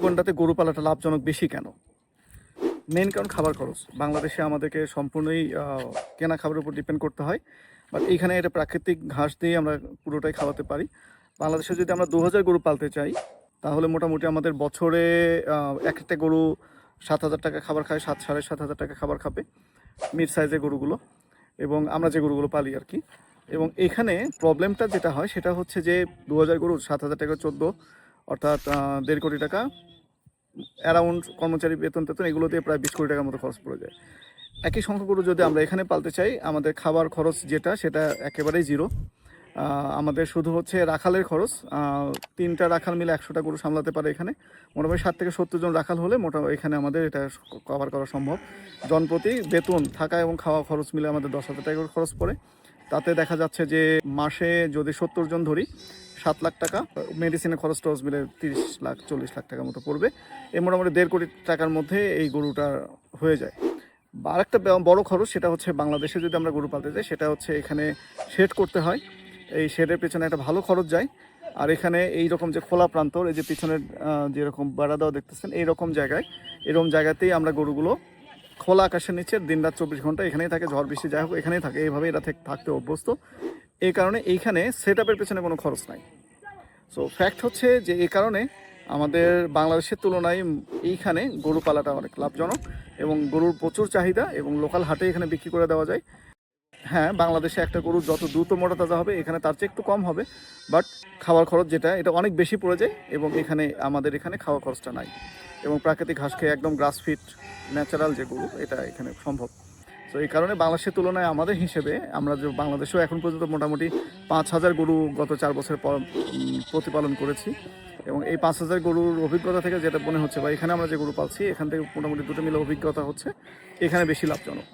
কোনটাতে গরু পালাটা লাভজনক বেশি কেন? মেইন কারণ খাবার খরচ। বাংলাদেশে আমাদেরকে সম্পূর্ণই কেনা খাবারের উপর ডিপেন্ড করতে হয়, বাট এইখানে এটা প্রাকৃতিক ঘাস দিয়ে আমরা পুরোটাই খাওয়াতে পারি। বাংলাদেশে যদি আমরা 2000 গরু পালতে চাই, তাহলে মোটামুটি আমাদের বছরে এক একটা গরু 7000 টাকা খাবার খায়, 7,500 টাকা খাবার খাবে মিড সাইজের গরুগুলো, এবং আমরা যে গরুগুলো পালি আর কি। এবং এখানে প্রবলেমটা যেটা হয় সেটা হচ্ছে যে 2000 গরু 7000 টাকা 14, অর্থাৎ 1.5 কোটি টাকা অ্যারাউন্ড কর্মচারী বেতন টেতন এগুলো দিয়ে প্রায় 20 কোটি টাকার মতো খরচ পড়ে যায়। একই সংখ্যক গরু যদি আমরা এখানে পালতে চাই, আমাদের খাবার খরচ যেটা সেটা একেবারেই জিরো। আমাদের শুধু হচ্ছে রাখালের খরচ। 3টা রাখাল মিলে 100টা গরু সামলাতে পারে এখানে। মোটামুটি 60 থেকে 70 জন রাখাল হলে এখানে আমাদের এটা কভার করা সম্ভব। জনপ্রতি বেতন, থাকা এবং খাওয়া খরচ মিলে আমাদের 10,000 টাকা করে খরচ পড়ে। তাতে দেখা যাচ্ছে যে মাসে যদি 70 জন ধরি, 7 লাখ টাকা, মেডিসিনের খরচ টরচ মিলে 30 লাখ 40 লাখ টাকার মতো পড়বে। এই মোটামুটি 1.5 কোটি টাকার মধ্যে এই গরুটা হয়ে যায়। আরেকটা বড় খরচ সেটা হচ্ছে বাংলাদেশে যদি আমরা গরু পালতে যাই, সেটা হচ্ছে এখানে শেড করতে হয়। এই শেডের পেছনে একটা ভালো খরচ যায়। আর এখানে এই রকম যে খোলা প্রান্তর, এই যে পিছনের যেরকম বেড়া দেওয়া দেখতেছেন, এরকম জায়গাতেই আমরা গরুগুলো খোলা আকাশের নিচে দিনরাত 24 ঘন্টা এখানেই থাকে, ঝড় বৃষ্টি যাই হোক এখানেই থাকে, এইভাবে এরা থাকতে অভ্যস্ত। এই কারণে এইখানে সেট আপের পেছনে কোনো খরচ নাই। সো ফ্যাক্ট হচ্ছে যে এই কারণে আমাদের বাংলাদেশের তুলনায় এইখানে গরু পালাটা অনেক লাভজনক, এবং গরুর প্রচুর চাহিদা, এবং লোকাল হাটে এখানে বিক্রি করে দেওয়া যায়। হ্যাঁ, বাংলাদেশে একটা গরু যত দ্রুত মোটা তাজা হবে, এখানে তার চেয়ে একটু কম হবে, বাট খাওয়ার খরচ যেটা এটা অনেক বেশি পড়ে যায়, এবং আমাদের এখানে খাওয়া খরচটা নাই, এবং প্রাকৃতিক ঘাস খেয়ে একদম গ্রাস ফিট ন্যাচারাল যে গরু এটা এখানে সম্ভব। তো এই কারণে বাংলাদেশের তুলনায় আমাদের হিসেবে আমরা যে বাংলাদেশেও এখন পর্যন্ত মোটামুটি 5,000 গরু গত 4 বছর পর প্রতিপালন করেছি, এবং এই 5,000 গরুর অভিজ্ঞতা থেকে যেটা মনে হচ্ছে বা এখানে আমরা যে গরু পালছি এখান থেকে মোটামুটি দুটো মিলে অভিজ্ঞতা হচ্ছে এখানে বেশি লাভজনক।